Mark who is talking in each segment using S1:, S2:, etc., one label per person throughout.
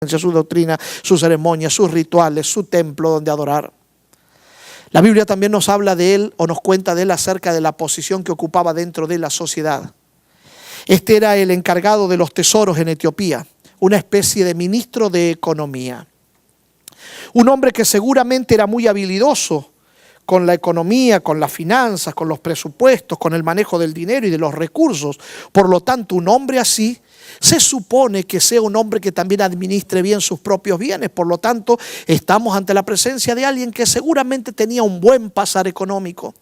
S1: su doctrina, sus ceremonias, sus rituales, su templo donde adorar. La Biblia también nos habla de él o nos cuenta de él acerca de la posición que ocupaba dentro de la sociedad. Este era el encargado de los tesoros en Etiopía, una especie de ministro de economía. Un hombre que seguramente era muy habilidoso con la economía, con las finanzas, con los presupuestos, con el manejo del dinero y de los recursos. Por lo tanto, un hombre así se supone que sea un hombre que también administre bien sus propios bienes. Por lo tanto, estamos ante la presencia de alguien que seguramente tenía un buen pasar económico.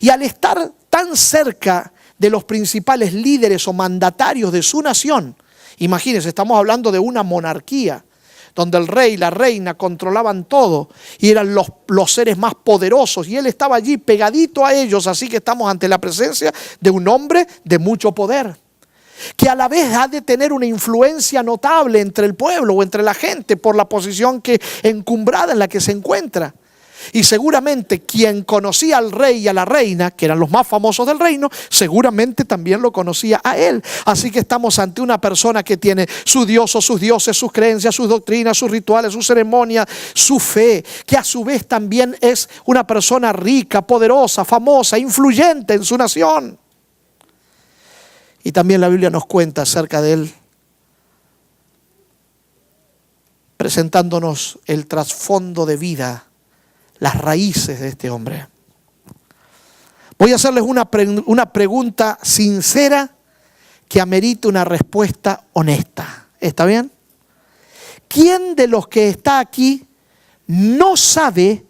S1: Y al estar tan cerca de los principales líderes o mandatarios de su nación, imagínense, estamos hablando de una monarquía, donde el rey y la reina controlaban todo y eran los seres más poderosos. Y él estaba allí pegadito a ellos, así que estamos ante la presencia de un hombre de mucho poder, que a la vez ha de tener una influencia notable entre el pueblo o entre la gente por la posición encumbrada en la que se encuentra. Y seguramente quien conocía al rey y a la reina, que eran los más famosos del reino, seguramente también lo conocía a él. Así que estamos ante una persona que tiene su Dios o sus dioses, sus creencias, sus doctrinas, sus rituales, sus ceremonias, su fe, que a su vez también es una persona rica, poderosa, famosa, influyente en su nación. Y también la Biblia nos cuenta acerca de él, presentándonos el trasfondo de vida, las raíces de este hombre. Voy a hacerles una pregunta sincera que amerita una respuesta honesta. ¿Está bien? ¿Quién de los que está aquí no sabe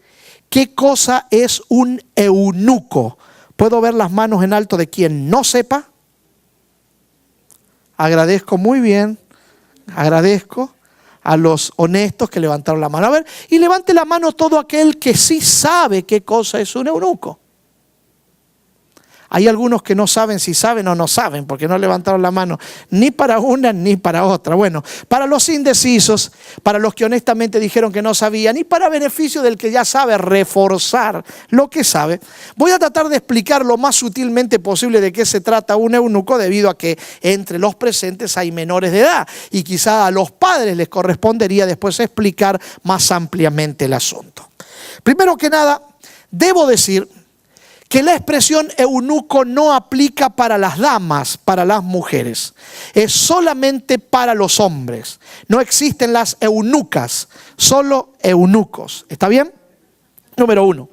S1: qué cosa es un eunuco? ¿Puedo ver las manos en alto de quien no sepa? Agradezco muy bien, agradezco a los honestos que levantaron la mano. A ver, y levante la mano todo aquel que sí sabe qué cosa es un eunuco. Hay algunos que no saben si saben o no saben, porque no levantaron la mano ni para una ni para otra. Bueno, para los indecisos, para los que honestamente dijeron que no sabían, y para beneficio del que ya sabe reforzar lo que sabe, voy a tratar de explicar lo más sutilmente posible de qué se trata un eunuco, debido a que entre los presentes hay menores de edad, y quizá a los padres les correspondería después explicar más ampliamente el asunto. Primero que nada, debo decir que la expresión eunuco no aplica para las damas, para las mujeres. Es solamente para los hombres. No existen las eunucas, solo eunucos. ¿Está bien? Número uno.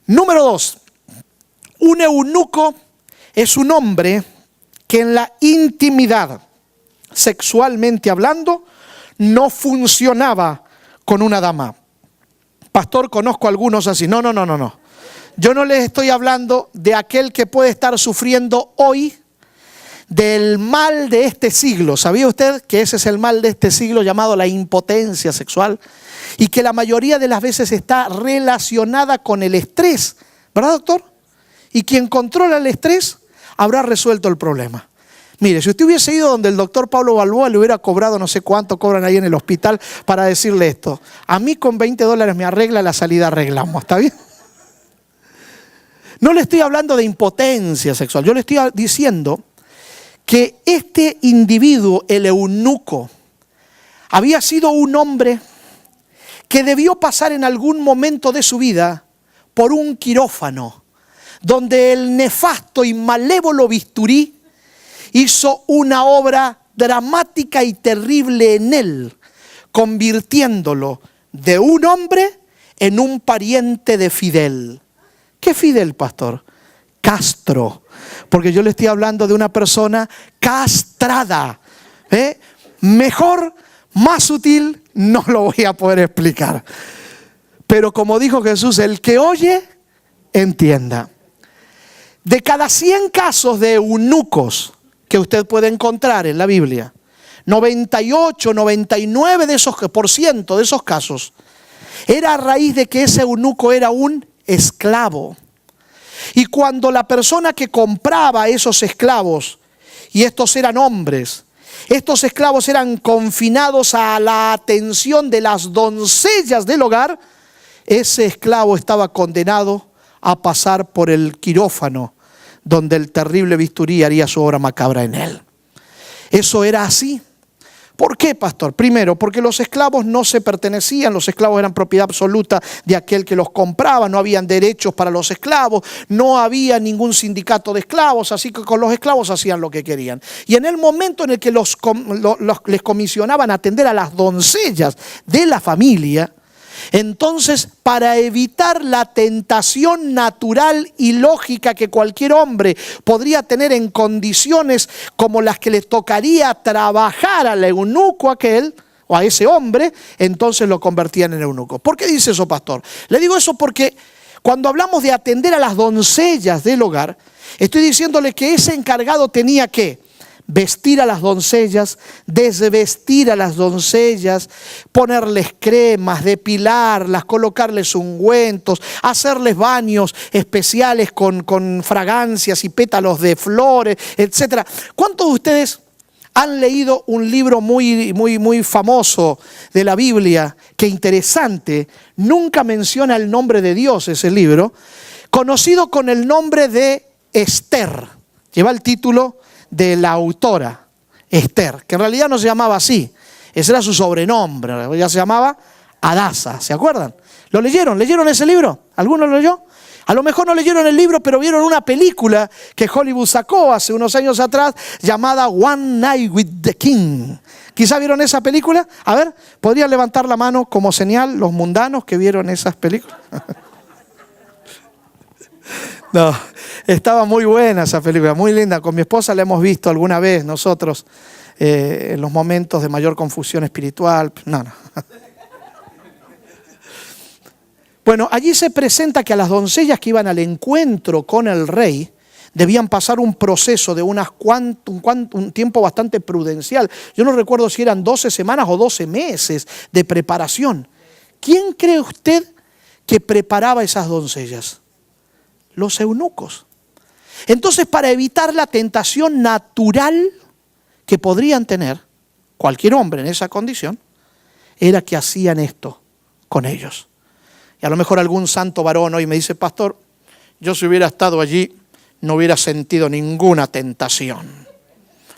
S1: Número dos. Un eunuco es un hombre que en la intimidad, sexualmente hablando, no funcionaba con una dama. Pastor, conozco a algunos así. No. Yo no les estoy hablando de aquel que puede estar sufriendo hoy del mal de este siglo. ¿Sabía usted que ese es el mal de este siglo llamado la impotencia sexual? Y que la mayoría de las veces está relacionada con el estrés. ¿Verdad, doctor? Y quien controla el estrés habrá resuelto el problema. Mire, si usted hubiese ido donde el doctor Pablo Balboa, le hubiera cobrado no sé cuánto cobran ahí en el hospital para decirle esto. A mí con $20 me arregla, la salida arreglamos. ¿Está bien? No le estoy hablando de impotencia sexual, yo le estoy diciendo que este individuo, el eunuco, había sido un hombre que debió pasar en algún momento de su vida por un quirófano, donde el nefasto y malévolo bisturí hizo una obra dramática y terrible en él, convirtiéndolo de un hombre en un pariente de Fidel. ¿Qué Fidel, pastor? Castro. Porque yo le estoy hablando de una persona castrada. Mejor, más sutil, no lo voy a poder explicar. Pero como dijo Jesús, el que oye, entienda. De cada 100 casos de eunucos que usted puede encontrar en la Biblia, 98, 99% de esos casos era a raíz de que ese eunuco era un esclavo. Y cuando la persona que compraba esos esclavos, y estos eran hombres, estos esclavos eran confinados a la atención de las doncellas del hogar, ese esclavo estaba condenado a pasar por el quirófano, donde el terrible bisturí haría su obra macabra en él. Eso era así. ¿Por qué, pastor? Primero, porque los esclavos no se pertenecían, los esclavos eran propiedad absoluta de aquel que los compraba, no habían derechos para los esclavos, no había ningún sindicato de esclavos, así que con los esclavos hacían lo que querían. Y en el momento en el que les comisionaban atender a las doncellas de la familia, entonces, para evitar la tentación natural y lógica que cualquier hombre podría tener en condiciones como las que le tocaría trabajar al eunuco aquel, o a ese hombre, entonces lo convertían en eunuco. ¿Por qué dice eso, pastor? Le digo eso porque cuando hablamos de atender a las doncellas del hogar, estoy diciéndole que ese encargado tenía que vestir a las doncellas, desvestir a las doncellas, ponerles cremas, depilarlas, colocarles ungüentos, hacerles baños especiales con fragancias y pétalos de flores, etc. ¿Cuántos de ustedes han leído un libro muy famoso de la Biblia? Que interesante, nunca menciona el nombre de Dios ese libro, conocido con el nombre de Esther. Lleva el título de la autora, Esther, que en realidad no se llamaba así, ese era su sobrenombre, ella se llamaba Hadasa, ¿se acuerdan? ¿Lo leyeron? ¿Leyeron ese libro? ¿Alguno lo leyó? A lo mejor no leyeron el libro, pero vieron una película que Hollywood sacó hace unos años atrás, llamada One Night with the King. ¿Quizá vieron esa película? A ver, ¿podrían levantar la mano como señal los mundanos que vieron esas películas? No, estaba muy buena esa película, muy linda. Con mi esposa la hemos visto alguna vez nosotros en los momentos de mayor confusión espiritual. No. Bueno, allí se presenta que a las doncellas que iban al encuentro con el rey debían pasar un proceso de un tiempo bastante prudencial. Yo no recuerdo si eran 12 semanas o 12 meses de preparación. ¿Quién cree usted que preparaba esas doncellas? Los eunucos. Entonces, para evitar la tentación natural que podrían tener cualquier hombre en esa condición, era que hacían esto con ellos. Y a lo mejor algún santo varón hoy me dice, pastor, yo si hubiera estado allí no hubiera sentido ninguna tentación,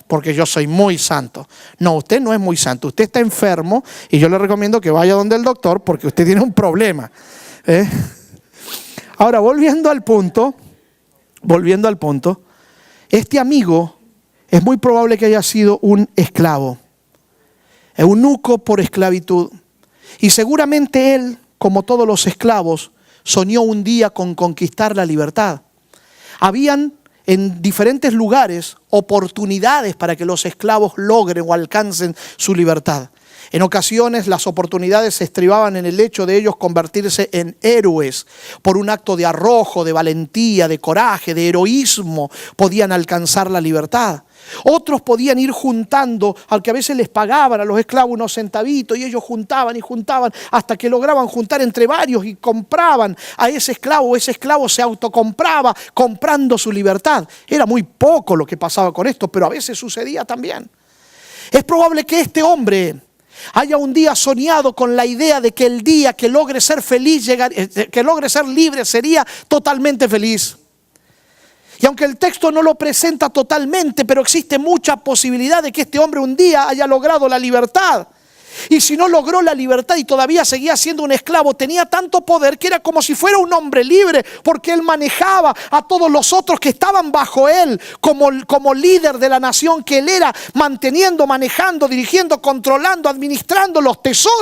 S1: porque yo soy muy santo. No, usted no es muy santo, usted está enfermo y yo le recomiendo que vaya donde el doctor porque usted tiene un problema. Ahora, volviendo al punto, este amigo es muy probable que haya sido un esclavo, eunuco por esclavitud. Y seguramente él, como todos los esclavos, soñó un día con conquistar la libertad. Habían en diferentes lugares oportunidades para que los esclavos logren o alcancen su libertad. En ocasiones las oportunidades se estribaban en el hecho de ellos convertirse en héroes. Por un acto de arrojo, de valentía, de coraje, de heroísmo, podían alcanzar la libertad. Otros podían ir juntando, al que a veces les pagaban a los esclavos unos centavitos, y ellos juntaban y juntaban hasta que lograban juntar entre varios y compraban a ese esclavo se autocompraba comprando su libertad. Era muy poco lo que pasaba con esto, pero a veces sucedía también. Es probable que este hombre haya un día soñado con la idea de que el día que logre ser feliz, que logre ser libre, sería totalmente feliz. Y aunque el texto no lo presenta totalmente, pero existe mucha posibilidad de que este hombre un día haya logrado la libertad. Y si no logró la libertad y todavía seguía siendo un esclavo, tenía tanto poder que era como si fuera un hombre libre, porque él manejaba a todos los otros que estaban bajo él como líder de la nación que él era, manteniendo, manejando, dirigiendo, controlando, administrando los tesoros